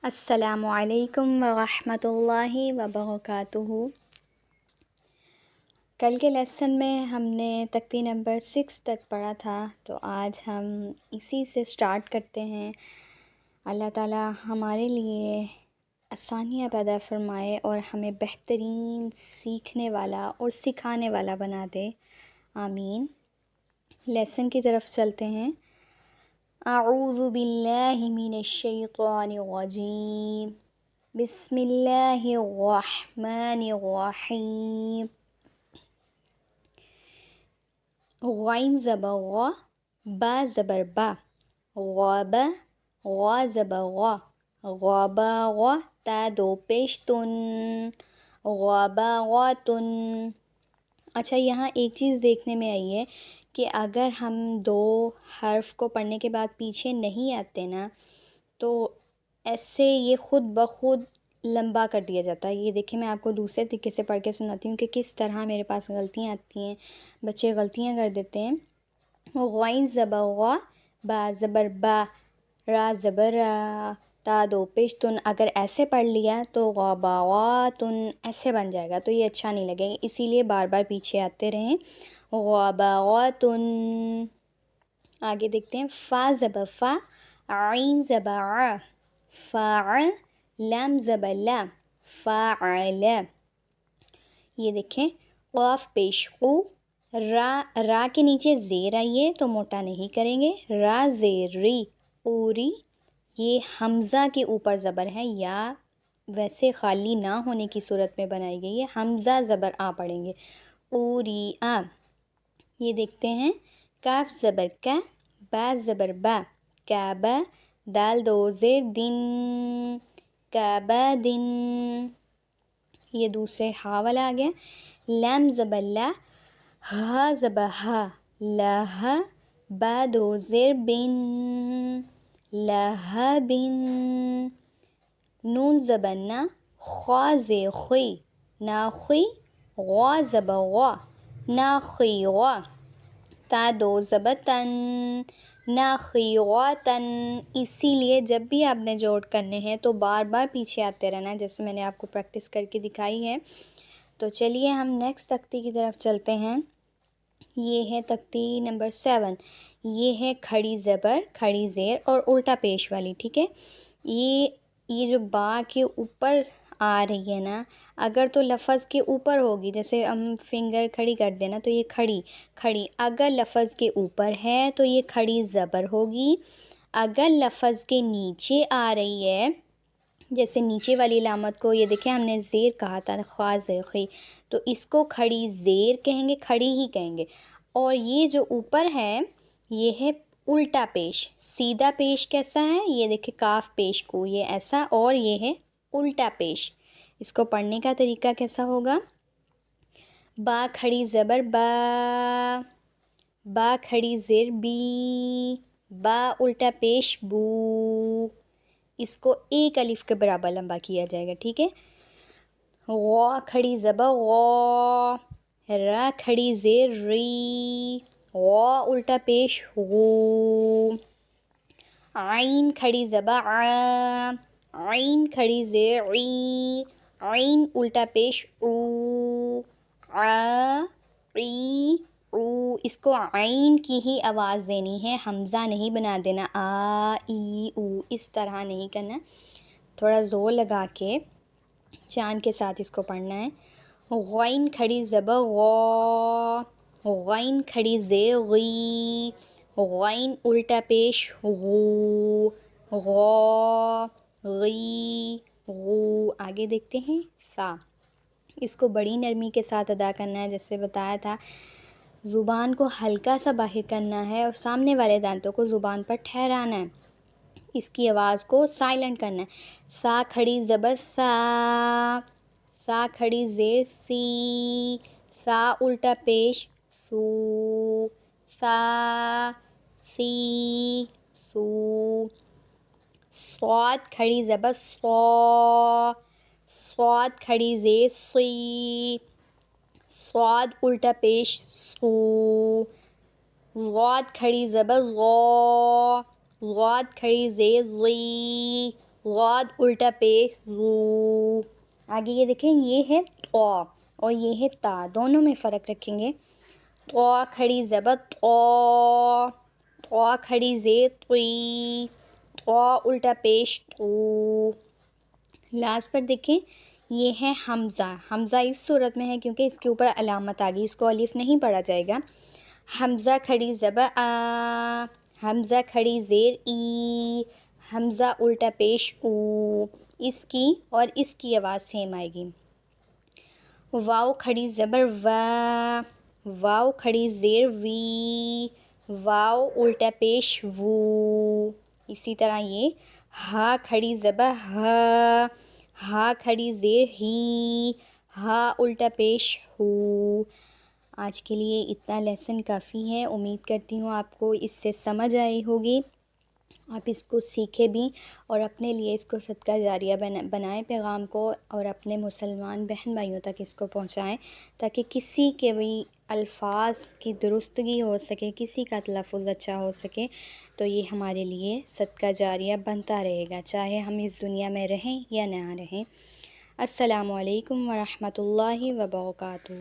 السلام علیکم ورحمۃ اللہ وبرکاتہ۔ کل کے لیسن میں ہم نے تختی نمبر 6 تک پڑھا تھا، تو آج ہم اسی سے سٹارٹ کرتے ہیں۔ اللہ تعالی ہمارے لیے آسانیاں پیدا فرمائے اور ہمیں بہترین سیکھنے والا اور سکھانے والا بنا دے، آمین۔ لیسن کی طرف چلتے ہیں۔ اعوذ باللہ من الشیطان الرجیم، بسم اللہ الرحمن الرحیم۔ غین زبر غ، با زبر با، غاب غا زبر غا، غابا غا، تا دو پیش تن، غابا غاتن۔ اچھا، یہاں ایک چیز دیکھنے میں آئی ہے کہ اگر ہم دو حرف کو پڑھنے کے بعد پیچھے نہیں آتے نا، تو ایسے یہ خود بخود لمبا کر دیا جاتا ہے۔ یہ دیکھیں، میں آپ کو دوسرے طریقے سے پڑھ کے سناتی ہوں کہ کس طرح میرے پاس غلطیاں آتی ہیں، بچے غلطیاں کر دیتے ہیں۔ غین زبر غا، با زبر با، را زبر را، تا دو پیش تن۔ اگر ایسے پڑھ لیا تو غابا غاتن ایسے بن جائے گا، تو یہ اچھا نہیں لگے گا، اسی لیے بار بار پیچھے آتے رہیں۔ غابا غاتن۔ آگے دیکھتے ہیں۔ فا زبر فا، عین زبر ع، فاع، لام زبر لا، فاعل۔ یہ دیکھیں، قاف پیش قو، را کے نیچے زیر آئیے تو موٹا نہیں کریں گے، را زیر ری، قوری۔ یہ حمزہ کے اوپر زبر ہے، یا ویسے خالی نہ ہونے کی صورت میں بنائی گئی ہے، حمزہ زبر آ پڑیں گے، قوری آ۔ یہ دیکھتے ہیں۔ کاف زبر کا، با زبر با، کعبہ، دال دو زیر دن، کعبہ دن۔ یہ دوسرے ہا والا آ گیا۔ لام زبر لا، ہا زبر ہا، لہا، با دو زیر بن، لہبن۔ نون زبر نا، خوا زیر خوی، ناخوی، غوا زبر غوا، ناخیغا، تا دو زبر تن، ناخیغاتن۔ اسی لیے جب بھی آپ نے جوڑ کرنے ہیں تو بار بار پیچھے آتے رہنا ہے، جیسے میں نے آپ کو پریکٹس کر کے دکھائی ہے۔ تو چلیے ہم نیکسٹ تختی کی طرف چلتے ہیں۔ یہ ہے تختی نمبر 7۔ یہ ہے کھڑی زبر، کھڑی زیر اور الٹا پیش والی، ٹھیک ہے۔ یہ جو با کے اوپر آ رہی ہے نا، اگر تو لفظ کے اوپر ہوگی، جیسے ہم فنگر کھڑی کر دینا تو یہ کھڑی کھڑی، اگر لفظ کے اوپر ہے تو یہ کھڑی زبر ہوگی۔ اگر لفظ کے نیچے آ رہی ہے، جیسے نیچے والی علامت کو یہ دیکھیں، ہم نے زیر کہا تھا، خواہ زیر خی، تو اس کو کھڑی زیر کہیں گے، کھڑی ہی کہیں گے۔ اور یہ جو اوپر ہے یہ ہے الٹا پیش۔ سیدھا پیش کیسا ہے، یہ دیکھیں، کاف پیش کو، یہ ایسا، اور یہ ہے الٹا پیش۔ اس کو پڑھنے کا طریقہ کیسا ہوگا؟ با کھڑی زبر با، با کھڑی زیر بی، با الٹا پیش بو۔ اس کو ایک الف کے برابر لمبا کیا جائے گا، ٹھیک ہے۔ غا کھڑی زبر غا، را کھڑی زیر ری، غا الٹا پیش غو۔ عین کھڑی زبر عا، عین کھڑی زیر عی، عین الٹا پیش عو، عا عی عو۔ اس کو عین کی ہی آواز دینی ہے، حمزہ نہیں بنا دینا، آ ای او، اس طرح نہیں کرنا، تھوڑا زور لگا کے چاند کے ساتھ اس کو پڑھنا ہے۔ غین کھڑی زبر غا، غین کھڑی زیر غی، غین الٹا پیش غو، غا غی غو۔ آگے دیکھتے ہیں۔ سا، اس کو بڑی نرمی کے ساتھ ادا کرنا ہے، جیسے بتایا تھا، زبان کو ہلکا سا باہر کرنا ہے اور سامنے والے دانتوں کو زبان پر ٹھہرانا ہے، اس کی آواز کو سائلنٹ کرنا ہے۔ سا کھڑی زبر سا، سا کھڑی زیر سی، سا الٹا پیش سو، سا سی سو۔ صاد کھڑی زبر صا، صاد کھڑی زیر صی، صاد الٹا پیش صو۔ غاد کھڑی زبر غا، غاد کھڑی زیر غی، غاد الٹا پیش غو. آگے یہ دیکھیں یہ ہے طا اور یہ ہے تا، دونوں میں فرق رکھیں گے. طا کھڑی زبر طا، طا کھڑی زیر طی، طا الٹا پیش طو. لاسٹ پر دیکھیں یہ ہے حمزہ. حمزہ اس صورت میں ہے کیونکہ اس کے اوپر علامت آ گئی، اس کو الف نہیں پڑھا جائے گا. حمزہ کھڑی زبر آ، حمزہ کھڑی زیر ای، حمزہ الٹا پیش او. اس کی اور اس کی آواز سیم آئے گی. واو کھڑی زبر وا، واو کھڑی زیر وی، واو الٹا پیش وو. اسی طرح یہ ہا کھڑی زبر ہا، ہا کھڑی زیر ہی، ہا الٹا پیش ہو. آج کے لیے اتنا لیسن کافی ہے. امید کرتی ہوں آپ کو اس سے سمجھ آئی ہوگی، آپ اس کو سیکھیں بھی اور اپنے لیے اس کو صدقہ جاریہ بنائیں پیغام کو، اور اپنے مسلمان بہن بھائیوں تک اس کو پہنچائیں تاکہ کسی کے بھی الفاظ کی درستگی ہو سکے، کسی کا تلفظ اچھا ہو سکے. تو یہ ہمارے لیے صدقہ جاریہ بنتا رہے گا، چاہے ہم اس دنیا میں رہیں یا نہ رہیں. السلام علیکم ورحمۃ اللہ وبرکاتہ.